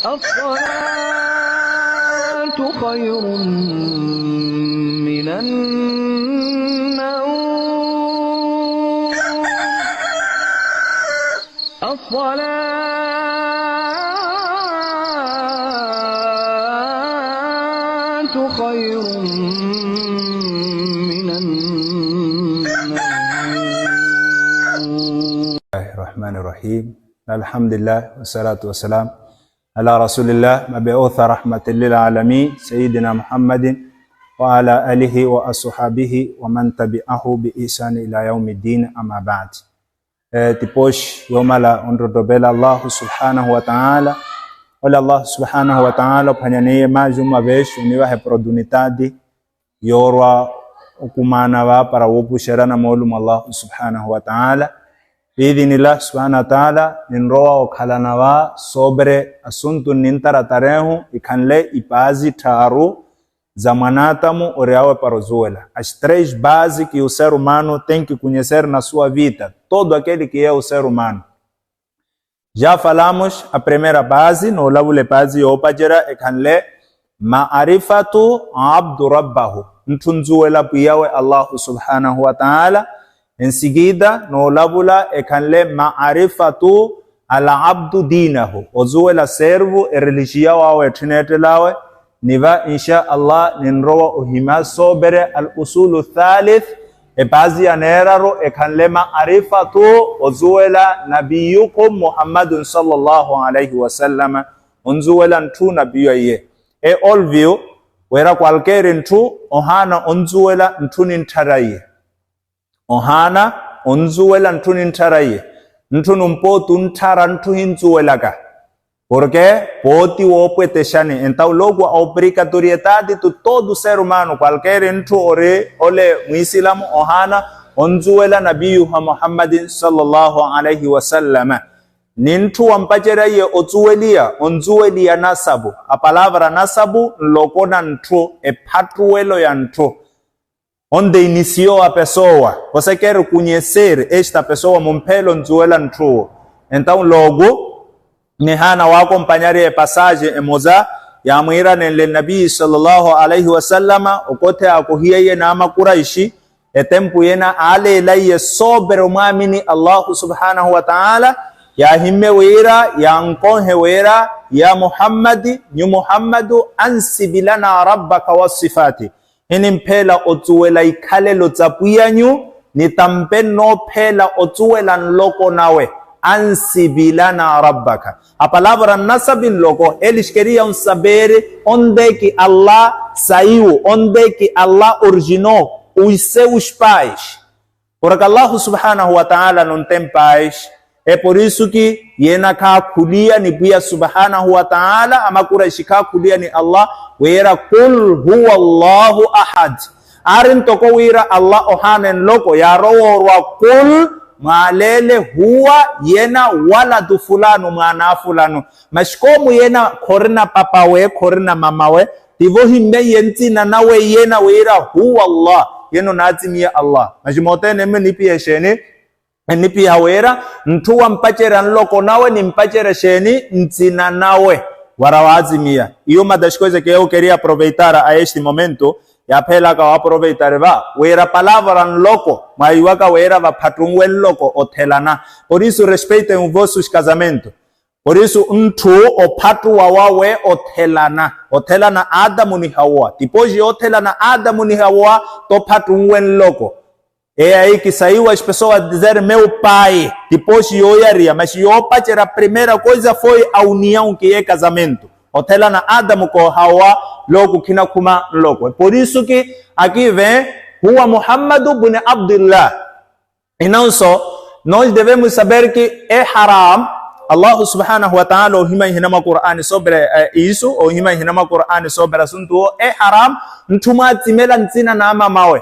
الصلاة خير من النوم. الصلاة خير من النوم. الرحمن الرحيم. الحمد لله والصلاة والسلام على رسول الله مبعوث رحمة للعالمين سيدنا محمد وعلى آله وأصحابه ومن تبعه بإحسان إلى يوم الدين. أما بعد. Depois yomala ondrodobela Allah subhanahu wa ta'ala. Olha Allah subhanahu wa ta'ala panyaneye mais uma vez uniwa oportunidade yorwa ukumana wa para wopushirana maulum Allah subhanahu wa ta'ala. Biidhnillah subhanahu wa ta'ala ninroa okhalana wa sobre asunto nintaratarehu ikanle ipazi taru za mwanadamu oreawe parozuela. As três bases que o ser humano tem que conhecer na sua vida, todo aquele que é o ser humano. Já falamos a primeira base, no labule base opajera ekanle ma'arifatu abdu rabbahu, ntunzuela buyawe Allah subhanahu wa ta'ala. Em seguida, no labula ekanle ma'arifatu ala abdu dinahu, ozuela servo e religião ao etinetelawe. Niva insha Allah ninroa uhima sobere al-usulu thalith e bazi aneraro ekanle ma'arifatu ozuela nabiyukum Muhammadun sallallahu alaihi wasallam, onzuela ntu nabiyo ye. E olvio, wera qualquer ntu ohana onzuela ntu nintaraye. Ohana onzuela ntu nintaraye. Ntu numpotu ntara ntu hinzuela. Porque pode o opeteshani. Então logo a obrigatoriedade de todo ser humano, qualquer ntu ole muislamu ohana onzuela nabiyu Muhammadin sallallahu alaihi wasallam. Nintu ampajera ye onzuelia nasabu. A palavra nasabu lokona ntu e patuelo ya ntu. Onde iniciou a pessoa. Você quer conhecer esta pessoa, mumpelo nzuela ntu. Então logo nihana wa acompanhare a passagem emoza ya mwira nele nabii sallallahu alaihi wasallama okote akuhiye na makuraishi etempu yena ale ilaye sobre umamini Allah subhanahu wa ta'ala ya himme wira ya nkonhe wira ya Muhammadi ni Muhammadu ansibilana rabbaka wasifati hini mpela otuwela ikale lotzapuyanyu nitampeno pela otuwela nloko nawe ansibilana rabbaka. A palavra nasabin logo, eles queriam saber onde que Allah saiu, onde que Allah originou os seus pais. Porque Allah subhanahu wa ta'ala não tem pais. É por isso que yena ka kulia ni buya subhanahu wa ta'ala, amakura shika kulia ni Allah, wera kul huwa Allahu ahad. Arin toko wera Allah ohanen logo, ya rowa kul malele huwa yena waladu fulano mwana fulano. Mashkomu yena korina papawe, korina mamawe. Tivo hime yentina nawe yena wera huwa Allah. Yeno nazimia Allah. Majimote neme nipi ya sheni. Nipi ya wera. Ntuwa mpachera nloko nawe ni mpachera sheni ntina nawe. Warawazimia. Iyo madashkoze que eu queria aproveitar a este momento. Ya pela ka aproveitar va wera palavra nloko maiwaka wera va patungwe nloko otelana. Por isso respeitem os vossos casamentos. Por isso ntu opatu wawe otelana Adamu ni Hawa. Depois de otelana Adamu ni Hawa to patungwe nloko. É aí que saiu as pessoas dizer meu pai. Depois de oiaria, mas a primeira coisa foi a união que é casamento. Otelana Adamu com Hawa logo kinakuma logo. É por isso que aqui vem Huwa Muhammadu bin Abdullah. E não só, nós devemos saber que é haram. Allah subhanahu wa ta'ala ohima hinama Qur'an sobre isso, ohima hinama Qur'an sobre assunto é haram. Ntuma timela ntina na mamawe.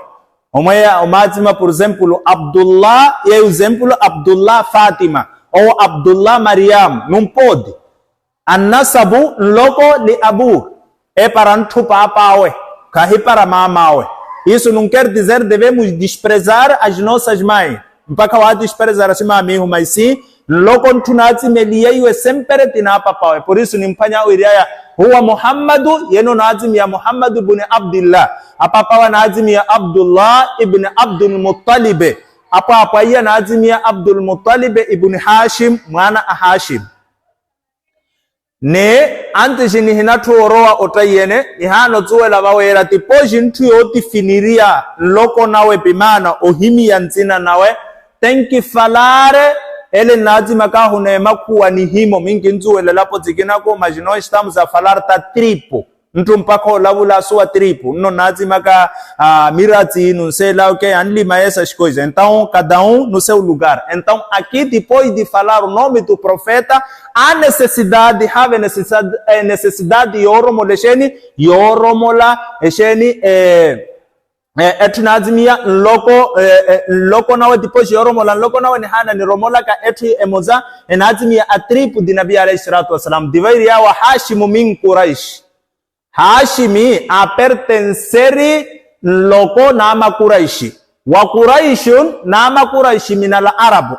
Omatima, por exemplo, Abdullah, e o exemplo Abdullah Fatima ou Abdullah Maryam, não pode. An-nasabu logo li abu é para ntu papawe, kahi para mamawe. Isso não quer dizer devemos desprezar as nossas mães. Mpaka wa desprezar assim mamihu, mas sim loko tunazimia iwe sempere tinapa pawe. Por isso nimpanya uiriaya huwa Muhammadu yeno nazimia Muhammad ibn Abdullah, apa pawa nazimia Abdullah ibn Abdul Muttalib, apa iya nazimia Abdul Muttalib ibn Hashim mwana Hashim. Ne antijini hinatu oroa otayene ihano zuela wawera tipoji ntu yoti finiria loko nawe bimana ohimi ya nzina nawe tenki falare ele nazima kahunema kuwa ni himo mingi nzuela lapo zikinako majino istamu za falare ta tripo ntu mpako lavula suwa tripo no nazima ka mirati nusela ok anli maesa shkoiza então cada no seu lugar. Então aqui depois de falar o nome do profeta a necessidade have necessidade yoromo lesheni yoromola esheni etu nazimia loko nawe depois yoromola loko nawe ni hana ni romola ka etu emoza nazimia atribu di nabi alayhi salatu wasalam divairi ya wa Hashimu min Quraish. Hashimi a pertenceri loko nama Quraishi wa Quraishun nama Quraishi minala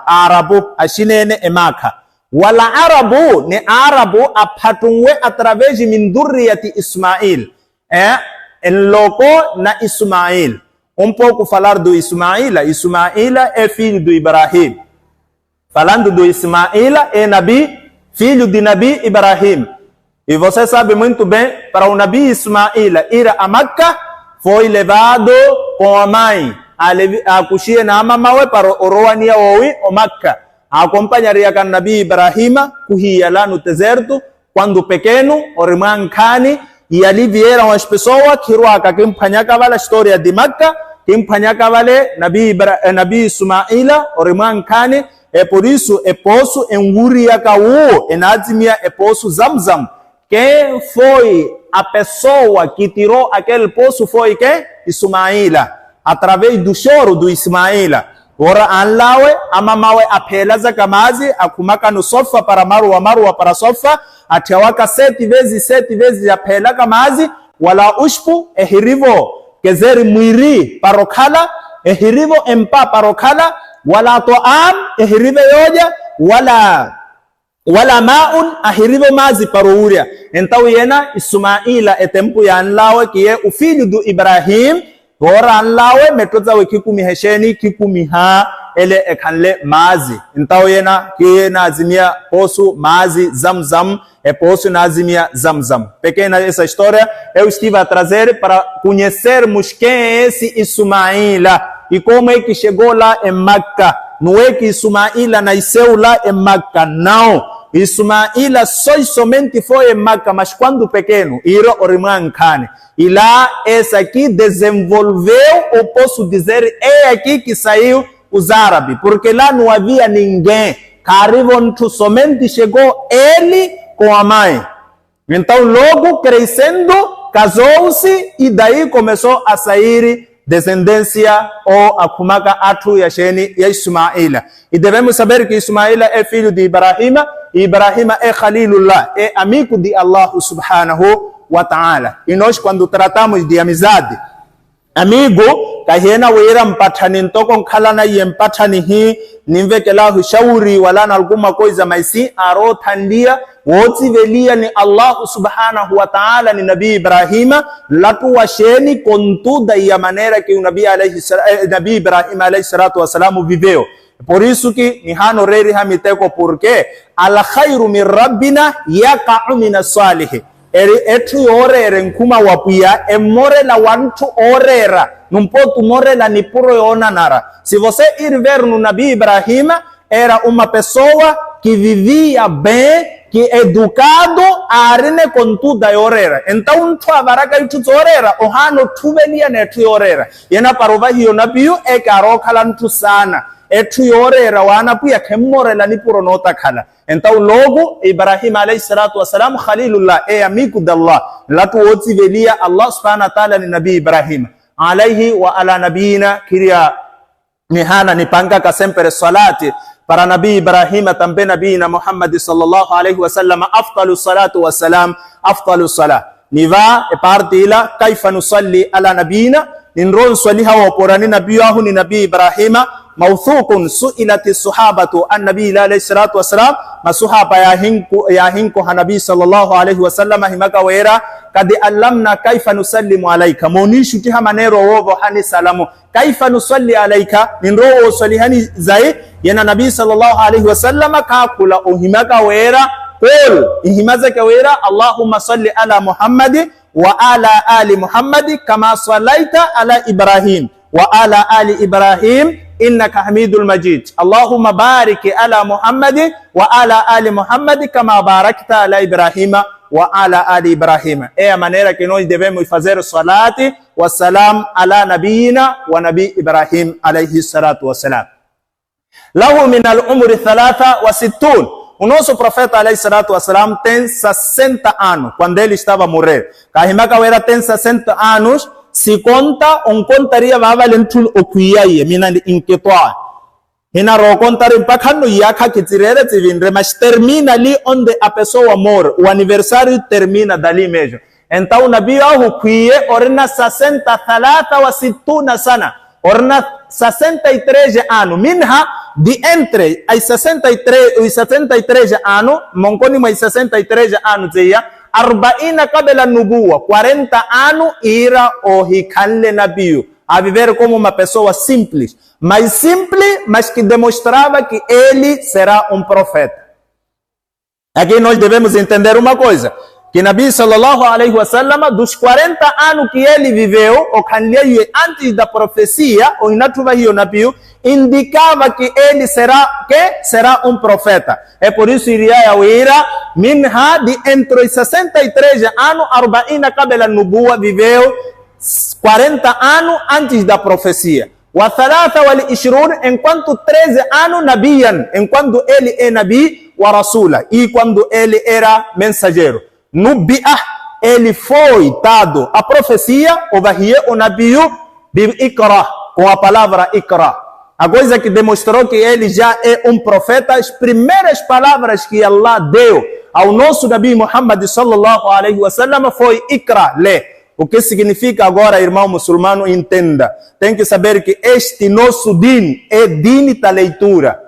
arabu ashinene emaka wala arabu ni arabu apatungwe através min durriyati Ismail loko na Ismail. Pouco falar do Ismaila é filho do Ibrahim. Falando do Ismaila é filho de Nabi Ibrahim. E você sabe muito bem, para o Nabi Ismaila ir a Meca, foi levado com a mãe, a kushia na mamawe para oroania owi o Meca. Acompanharia com Nabi Ibrahim, kuhia lá no deserto, quando pequeno, o irmão Kani, e ali vieram as pessoas que ruaca, que empanhava a história de Meca, que empanhava Nabi Ismaila, o irmão Kani, e por isso é poço em Uriacau, em Azimia é poço Zamzam. Quem foi a pessoa que tirou aquele poço foi quem? Ismaila. Através do choro do Ismaila. Ora anlawe, amamawe apelaza kamazi, akumaka no sofa para marua para sofa, atiawaka 7 vezes apela kamazi, wala ushpu ehirivo, kezeri mwiri parokala, ehirivo empa parokala, wala to'am ehirive yoja, wala maun ahirivo mazi parouria. Então yena Ismaila é tempo ya anlawe que é o filho do Ibrahim. Ora anlawe metoza we kikumi hesheni kikumi ha ele ekanle mazi. Então yena que nazimia poço mazi Zamzam é poço nazimia Zamzam. Pequena essa história eu estive a trazer para conhecermos quem é esse Ismaila e como é que chegou lá em Meca. Não é que Ismaila nasceu lá em Meca, não. Ismaila somente foi em Meca, mas quando pequeno, ira o irmão Kane. E lá, esse aqui desenvolveu, ou posso dizer, é aqui que saiu os árabes, porque lá não havia ninguém. Carivonto somente chegou ele com a mãe. Então, logo crescendo, casou-se e daí começou a sair descendência ou a kumaka atu ya sheni ya Ismaila. E devemos saber que Ismaila é filho de Ibrahim, e Ibrahim é Khalilullah, é amigo de Allah subhanahu wa ta'ala. E nós quando tratamos de amizade, amigo, kahena wira mpatani ntoko khalana yempatani hii, nimvekelahu shauri wala na alguma coisa maisi, arotandia, wotivelia ni Allah subhanahu wa ta'ala ni Nabi Ibrahim, latu washeni contuda ya maneira que o Nabi Ibrahim alayhi salatu wasalamu viveu. Por isso que ni hano reri hamiteko porque al khairu min rabbina yaqa'u min as-salih. Etu orere nkuma wapia emore la wantu orera numpotu more la nipuro yona nara. Se você ir ver no Nabi Ibrahim, era uma pessoa que vivia bem, que educado arine com tudo a orera. Então tu avaraka itu orera ohano tuvelia netu orera. Yena parova hiyo nabiyo e karo kalantu sana. Etu orera wana pia kemore la nipuro nota kala. Então logo Ibrahim alayhi salatu wasalam Khalilullah e amigo de Allah. Latu otivelia Allah subhanahu wa ta'ala ni Nabi Ibrahim alayhi wa ala nabiyina kiria nihana nipanga ka sempre salati para Nabi Ibrahim também Nabi Muhammad sallallahu alayhi wa sallam afdalu salatu wa salam afdalu salah. Niva e parte ila kaifa nusalli ala nabina ninron swaliha wa porani nabiyahu ni Nabi Ibrahim موثوق سئلت الصحابة النبي عليه الصلاة والسلام ما صحابة يا هنكو النبي صلى الله عليه وسلم همك ويرا قد علمنا كيف نسلم عليك مونيشو تها منيرو ووغو هني سلامو كيف نصلي عليك من رو صليهاني زي ينا نبي صلى الله عليه وسلم كاكولا همك ويرا قول همزك ويرا اللهم صل على محمد وعلى آل محمد كما صليت على إبراهيم وعلى آل إبراهيم إنك حميد المجيد اللهم بارك على محمد وعلى آل محمد كما باركت على إبراهيم وعلى آل إبراهيم. É a maneira que nós devemos fazer salat wa salam ala nabiyina wa nabi Ibrahim alayhi salatu wa salam. Lahu min al-umri 63. O nosso profeta alayhi salatu wa salam tem 60 anos quando ele estava a morrer. Kahimaka wera tem 60 anos. Se conta, contaria valentul okuyaye minandi inquetoa. Hina ro contare impakano yaka kitirere tivindre, mas termina ali onde a pessoa morre. O aniversário termina dali mesmo. Então o Nabi okuye orna 63 sana. Orna 63 anos. Minha de entre as 63 anos, monconi mais 63 anos ia 40 kabla nubuwa, 40 anos ira ohikanle nabiu, a viver como uma pessoa simples, mas que demonstrava que ele será um profeta. Aqui nós devemos entender uma coisa, que Nabi sallallahu alaihi wasallam, dos 40 anos que ele viveu, o antes da profecia, o inatuva hiyo nabiu, indicava que ele será um profeta. É por isso iria ira minha de entre os 63 anos 40 kabla nubuwa, viveu 40 anos antes da profecia. Wa 23 enquanto 13 anos nabiyan, enquanto ele é nabi wa rasula, e quando ele era mensageiro. Nubi'ah, ele foi dado a profecia, o nabiu bi Iqra, com a palavra Iqra. A coisa que demonstrou que ele já é um profeta, as primeiras palavras que Allah deu ao nosso Nabi Muhammad sallallahu alaihi wasallam foi Iqra, lê. O que significa agora, irmão muçulmano, entenda. Tem que saber que este nosso din é din da leitura.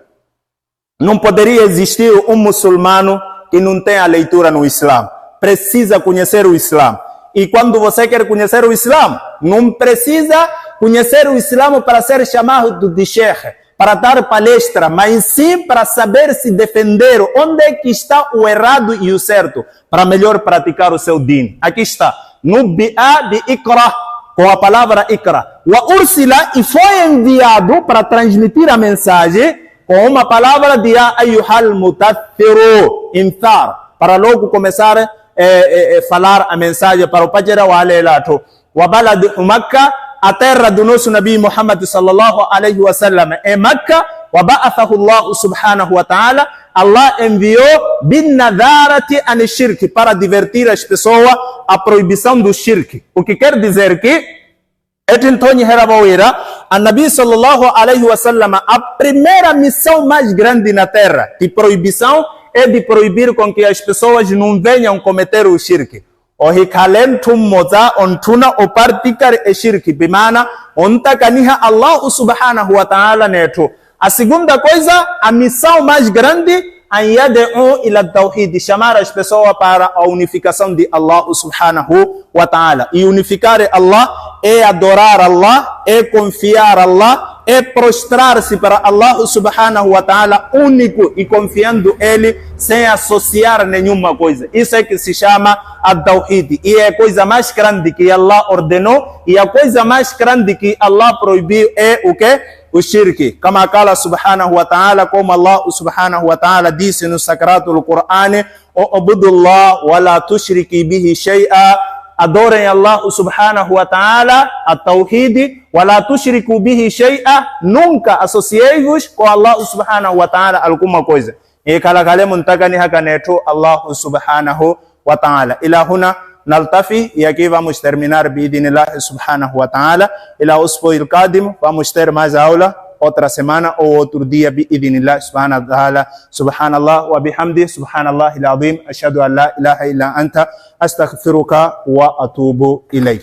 Não poderia existir um muçulmano que não tenha leitura no Islã. Precisa conhecer o Islã. E quando você quer conhecer o Islã, não precisa conhecer o Islã para ser chamado de sheikh, para dar palestra, mas sim para saber se defender, onde é que está o errado e o certo, para melhor praticar o seu din. Aqui está. Nubi'a bi Iqra, com a palavra Iqra. Wa ursila, e foi enviado para transmitir a mensagem com uma palavra de Ya ayyuhal mutathiru, inthar, para logo começar a falar a mensagem para o Pajera wa Alelato. Wa balad Makkah, a terra do nosso Nabi Muhammad sallallahu alaihi wasallam é Makkah. Wa ba'athahu Allah subhanahu wa ta'ala, Allah enviou bin nadharati an shirk, para divertir as pessoas a proibição do shirk. O que quer dizer que a Nabi sallallahu alaihi wasallam, a primeira missão mais grande na terra de proibição é de proibir com que as pessoas não venham cometer o shirk. O hikalentum moza ontuna o partikar e shirk, bimana ontakaniha Allah subhanahu wa ta'ala neto. A segunda coisa, a missão mais grande, an yad'u ila tawhid, chamar as pessoas para a unificação de Allah subhanahu wa ta'ala. E unificar Allah é adorar Allah, é confiar Allah, é prostrar-se para Allah subhanahu wa ta'ala único e confiando Ele sem associar nenhuma coisa. Isso é que se chama a-tawhid. E é a coisa mais grande que Allah ordenou, e a coisa mais grande que Allah proibiu é o quê? O shirk. Kama qala subhanahu wa ta'ala, como Allah subhanahu wa ta'ala disse no Sagrato Qur'an, "Ubudullah wa la tushriki bihi shay'a", adorem Allah subhanahu wa ta'ala, a tawhid, wa la tushriku bihi shay'a, nunca associei-vos com Allah subhanahu wa ta'ala alguma coisa. E kalakale muntakani hakaneto Allah subhanahu wa ta'ala. Ila huna naltafi, e aqui vamos terminar biidhnillah subhanahu wa ta'ala. Ila usbu il-qadim, vamos ter mais aula outra semana ou outro dia biidhnillah subhanahu wa ta'ala. Subhanallah wa bihamdi, subhanallah il-azim, ashhadu an la ilaha illa anta, astaghfiruka wa atubu ilayk.